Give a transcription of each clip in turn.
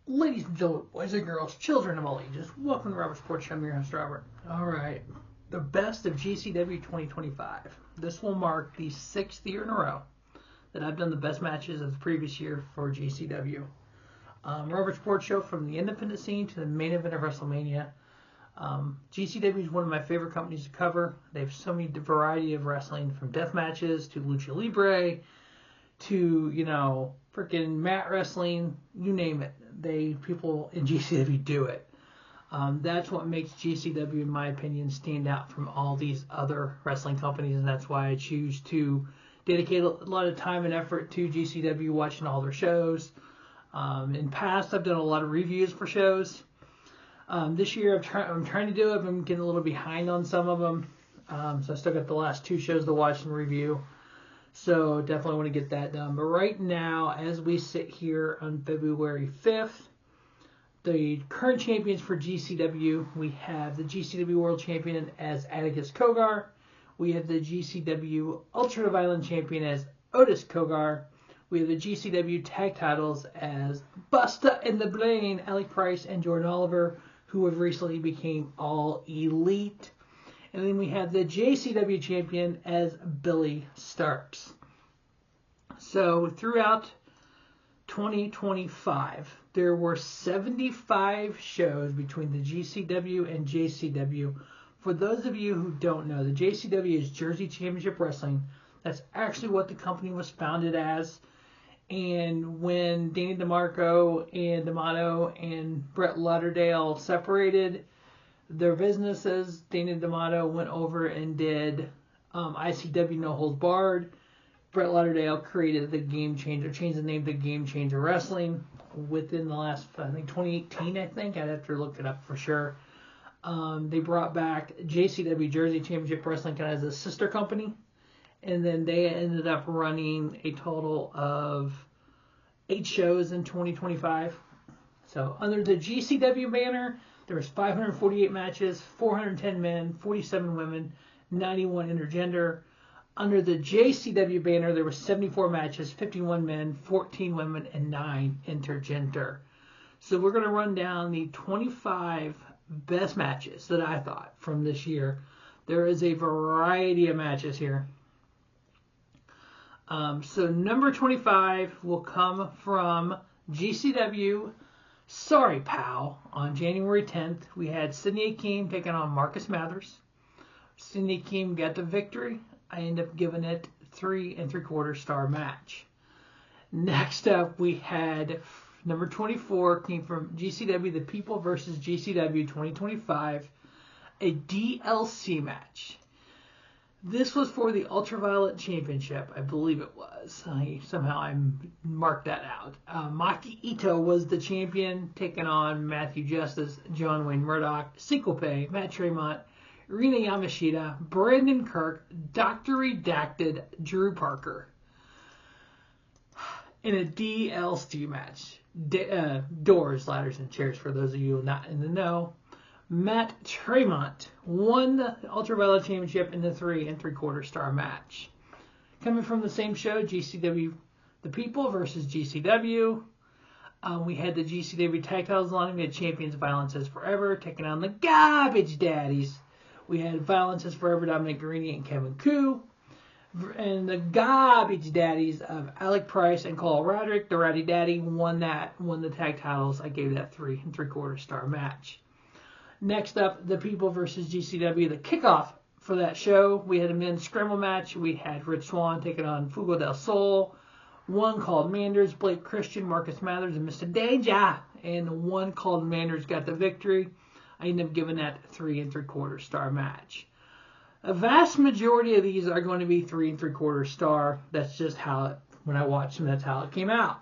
Ladies and gentlemen, boys and girls, children of all ages, welcome to Robert's Sports Show. I'm your host, Robert. Alright, the best of GCW 2025. This will mark the 6th year in a row that I've done the best matches of the previous year for GCW. Robert's Sports Show, from the independent scene to the main event of WrestleMania. GCW is one of my favorite companies to cover. They have so many variety of wrestling, from death matches to lucha libre to, freaking mat wrestling, you name it. People in GCW do it. That's what makes GCW, in my opinion, stand out from all these other wrestling companies, and that's why I choose to dedicate a lot of time and effort to GCW, watching all their shows. In past, I've done a lot of reviews for shows. This year, I'm trying to do it, but I'm getting a little behind on some of them. So I still got the last 2 shows to watch and review. So definitely want to get that done. But right now, as we sit here on February 5th, the current champions for GCW, we have the GCW World Champion as Atticus Cogar. We have the GCW Ultra-Violent Champion as Otis Cogar. We have the GCW Tag Titles as Busta and the Brain, Alec Price and Jordan Oliver, who have recently became All Elite. And then we have the JCW champion as Billy Starks. So throughout 2025, there were 75 shows between the GCW and JCW. For those of you who don't know, the JCW is Jersey Championship Wrestling. That's actually what the company was founded as. And when Danny DeMarco and D'Amato and Brett Lauderdale separated their businesses, Dana D'Amato went over and did ICW No Holds Barred. Brett Lauderdale created the Game Changer, changed the name to Game Changer Wrestling within the last, 2018, I'd have to look it up for sure. They brought back JCW, Jersey Championship Wrestling, kind of as a sister company. And then they ended up running a total of 8 shows in 2025. So under the GCW banner, there was 548 matches, 410 men, 47 women, 91 intergender. Under the JCW banner, there were 74 matches, 51 men, 14 women, and 9 intergender. So we're going to run down the 25 best matches that I thought from this year. There is a variety of matches here. So number 25 will come from GCW. Sorry, pal. On January 10th, we had Sidney Akeem taking on Marcus Mathers. Sidney Akeem got the victory. I ended up giving it 3 3/4 star match. Next up, we had number 24, came from GCW, The People versus GCW 2025, a DLC match. This was for the Ultraviolet Championship, I believe it was. I marked that out. Maki Ito was the champion, taking on Matthew Justice, John Wayne Murdoch, Syncope, Matt Tremont, Rina Yamashita, Brandon Kirk, Dr. Redacted, Drew Parker. In a DLC match. Doors, ladders, and chairs, for those of you not in the know. Matt Tremont won the Ultraviolet Championship in the 3 3/4 star match. Coming from the same show, GCW The People versus GCW. We had the GCW Tag Titles line. We had Champions Violence is Forever taking on the Garbage Daddies. We had Violence is Forever, Dominic Garrini and Kevin Koo. And the Garbage Daddies of Alec Price and Cole Roderick, the Rowdy Daddy, won the tag titles. I gave that 3 3/4 star match. Next up, The People versus GCW, the kickoff for that show. We had a men's scramble match. We had Rich Swann taking on Fuego del Sol. One called Manders, Blake Christian, Marcus Mathers, and Mr. Danger. And the one called Manders got the victory. I ended up giving that 3 3/4 star match. A vast majority of these are going to be 3 3/4 star. That's just how, when I watch them, that's how it came out.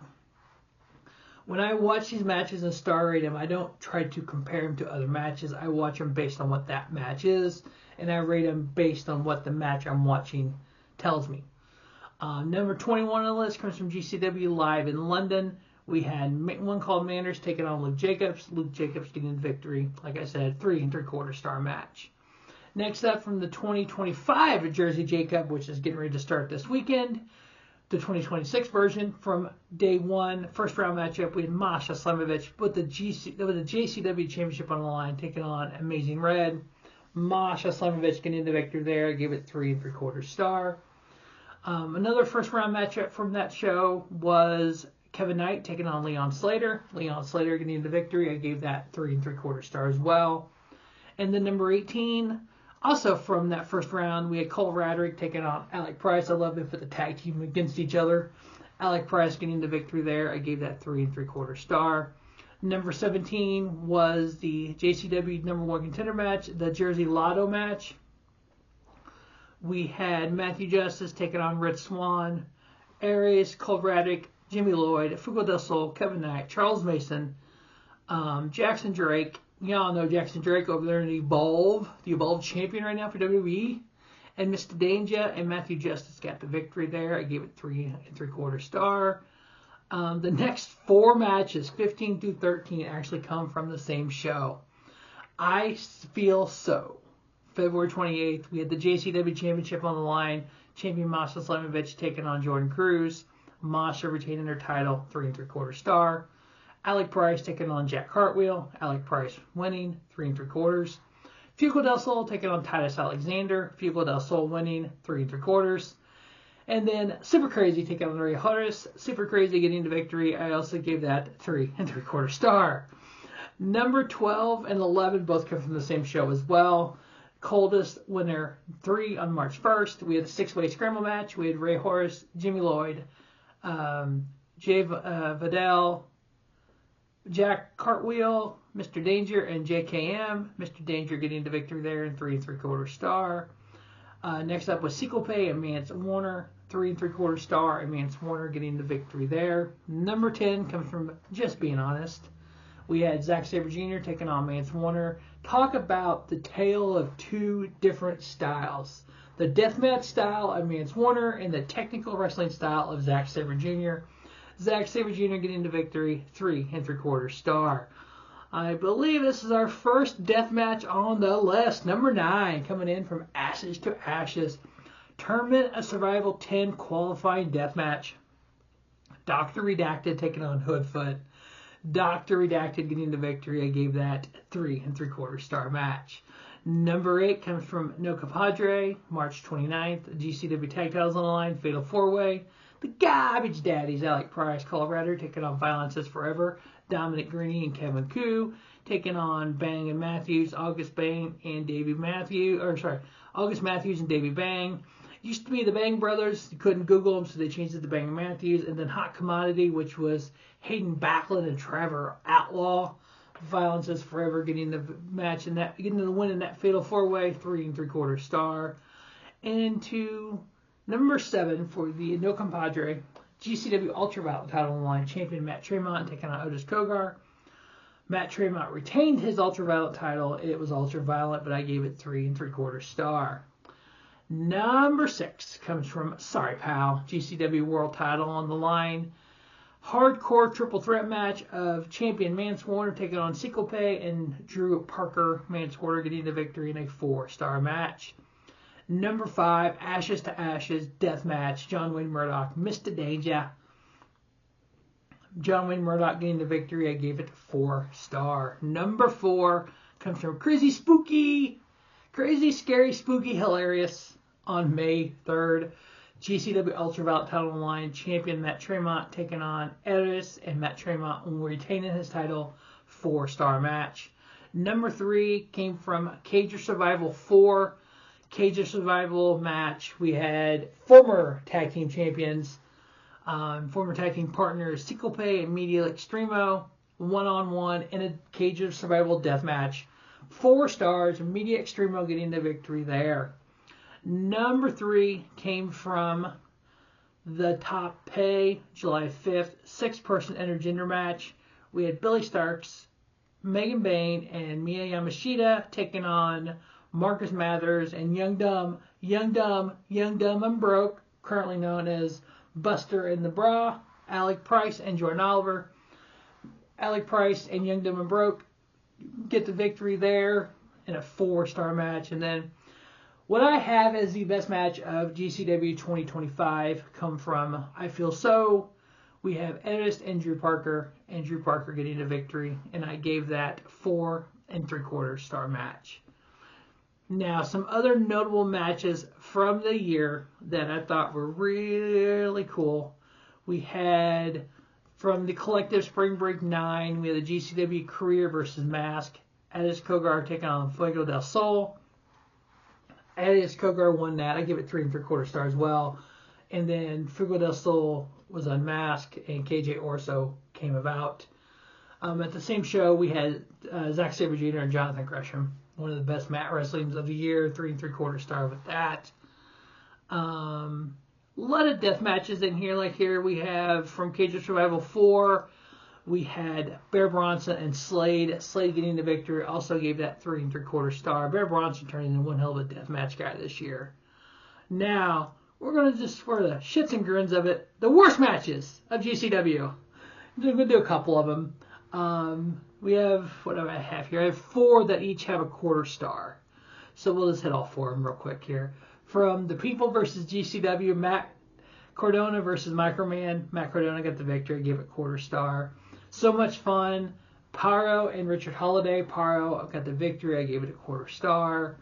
When I watch these matches and star rate them, I don't try to compare them to other matches. I watch them based on what that match is, and I rate them based on what the match I'm watching tells me. Number 21 on the list comes from GCW Live in London. We had one called Manners taking on Luke Jacobs. Luke Jacobs getting the victory. Like I said, 3 3/4 star match. Next up, from the 2025 Jersey Jacob, which is getting ready to start this weekend, the 2026 version from day one. First round matchup, we had Masha Slamovich with the JCW Championship on the line, taking on Amazing Red. Masha Slamovich getting the victory there. I gave it 3 3/4 star. Another first round matchup from that show was Kevin Knight taking on Leon Slater. Leon Slater getting the victory. I gave that 3 3/4 star as well. And then number 18, also from that first round, we had Cole Radrick taking on Alec Price. I love them for the tag team against each other. Alec Price getting the victory there. I gave that 3 3/4 star. Number 17 was the JCW number 1 contender match, the Jersey Lotto match. We had Matthew Justice taking on Red Swan, Aries, Cole Radrick, Jimmy Lloyd, Fugo del Sol, Kevin Knight, Charles Mason, Jackson Drake. Y'all know Jackson Drake over there in the Evolve champion right now for WWE. And Mr. Danger and Matthew Justice got the victory there. I gave it 3 3/4 star. The next 4 matches, 15 through 13, actually come from the same show. I feel so. February 28th, we had the JCW Championship on the line. Champion Masha Slamovich taking on Jordan Cruz. Masha retaining her title, 3 3/4 star. Alec Price taking on Jack Cartwheel. Alec Price winning, 3 3/4. Fuego del Sol taking on Titus Alexander. Fuego del Sol winning, 3 3/4. And then Super Crazy taking on Ray Horace. Super Crazy getting the victory. I also gave that 3 3/4 star. Number 12 and 11 both come from the same show as well. Coldest winner 3 on March 1st. We had a 6-way scramble match. We had Ray Horace, Jimmy Lloyd, Jay Vidal, Jack Cartwheel, Mr. Danger, and JKM. Mr. Danger getting the victory there in 3 3/4 star. Next up was Sequel and Mance Warner, 3 3/4 star, and Mance Warner getting the victory there. Number 10 comes from Just Being Honest. We had Zack Sabre Jr. taking on Mance Warner. Talk about the tale of 2 different styles. The deathmatch style of Mance Warner and the technical wrestling style of Zack Sabre Jr. Zack Sabre Jr. getting the victory, 3 3/4 star. I believe this is our first death match on the list. Number 9, coming in from Ashes to Ashes. Tournament of Survival 10 qualifying death match. Dr. Redacted taking on Hoodfoot. Dr. Redacted getting the victory. I gave that 3 3/4 star match. Number 8 comes from No Compadre, March 29th. GCW Tag Titles on the line, Fatal 4-Way. The Garbage Daddies, Alec Price, Colorado, taking on Violence is Forever. Dominic Greeny and Kevin Koo taking on Bang and Matthews, August Matthews and Davey Bang. Used to be the Bang Brothers. You couldn't Google them, so they changed it to Bang and Matthews. And then Hot Commodity, which was Hayden Backlund and Trevor Outlaw. Violence is Forever getting the match and getting the win in that Fatal 4-Way, 3 3/4 star. And to number 7 for the No Compadre, GCW Ultraviolet title on the line, champion Matt Tremont taking on Otis Kogar. Matt Tremont retained his Ultraviolet title. It was Ultraviolet, but I gave it 3 3/4 star. Number 6 comes from Sorry Pal, GCW World title on the line. Hardcore triple threat match of champion Mance Warner taking on Sequel and Drew Parker. Mance Warner getting the victory in a 4-star match. Number 5, Ashes to Ashes death match. John Wayne Murdoch, Mr. Danger. John Wayne Murdoch getting the victory. I gave it 4-star. Number 4 comes from Crazy Spooky, Crazy Scary Spooky Hilarious on May 3rd. GCW Ultraviolet title on the line. Champion Matt Tremont taking on Eris, and Matt Tremont retaining his title. 4-star match. Number 3 came from Cage of Survival 4. Cage of Survival match. We had former tag team champions, former tag team partners, Sequel and Media Extremo, 1-on-1 in a Cage of Survival death match. 4 stars. Media Extremo getting the victory there. Number 3 came from the Top Pay, July 5th, 6-person intergender match. We had Billy Starks, Megan Bain, and Mia Yamashita taking on Marcus Mathers and Young Dumb and Broke, currently known as Buster and the Bra, Alec Price and Jordan Oliver. Alec Price and Young Dumb and Broke get the victory there in a 4-star match. And then What I have as the best match of GCW 2025 come from I Feel So. We have Edis and Drew Parker. And Drew Parker getting a victory. And I gave that 4 3/4 star match. Now, some other notable matches from the year that I thought were really cool. We had from the Collective Spring Break 9, we had the GCW Career versus Mask. Edis Kogar taking on Fuego del Sol. Edis Kogar won that. I give it 3 3/4 stars as well. And then Fuego del Sol was unmasked, and KJ Orso came about. At the same show, we had Zack Sabre Jr. and Jonathan Gresham. One of the best mat wrestlings of the year, 3 3/4 star with that. A lot of death matches in here. Like here we have from Cage of Survival 4, we had Bear Bronson and Slade. Slade getting the victory. Also gave that 3 3/4 star. Bear Bronson turning into one hell of a death match guy this year. Now, we're going to just, for the shits and grins of it, the worst matches of GCW. I'm going to do a couple of them. We have, what do I have here? I have 4 that each have a 1/4 star. So we'll just hit all 4 of them real quick here. From the People versus GCW, Matt Cardona versus Microman. Matt Cardona got the victory, gave it 1/4 star. So Much Fun, Paro and Richard Holiday. Paro got the victory, I gave it a 1/4 star.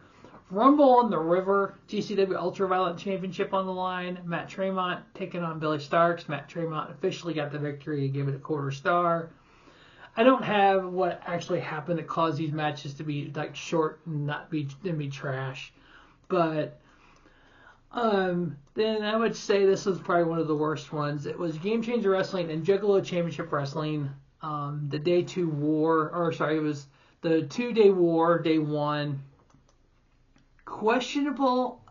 Rumble on the River, GCW Ultraviolet Championship on the line. Matt Tremont taking on Billy Starks. Matt Tremont officially got the victory and gave it a 1/4 star. I don't have what actually happened that caused these matches to be like short and not be trash, but then I would say this was probably one of the worst ones. It was Game Changer Wrestling and Juggalo Championship Wrestling. The Day 2 War, or sorry, it was the 2-day War, Day 1. Questionable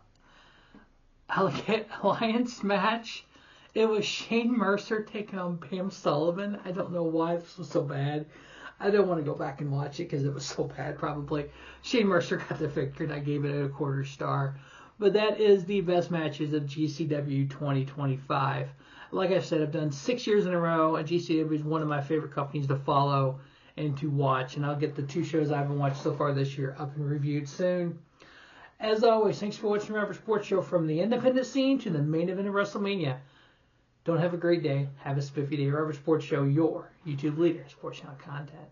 alliance match. It was Shane Mercer taking on Pam Sullivan. I don't know why this was so bad. I don't want to go back and watch it because it was so bad probably. Shane Mercer got the victory and I gave it a 1/4 star. But that is the best matches of GCW 2025. Like I said, I've done 6 years in a row, and GCW is one of my favorite companies to follow and to watch. And I'll get the 2 shows I haven't watched so far this year up and reviewed soon. As always, thanks for watching the Robert Sports Show, from the independent scene to the main event of WrestleMania. Don't have a great day. Have a spiffy day. Robert Sports Show, your YouTube leader, sports channel content.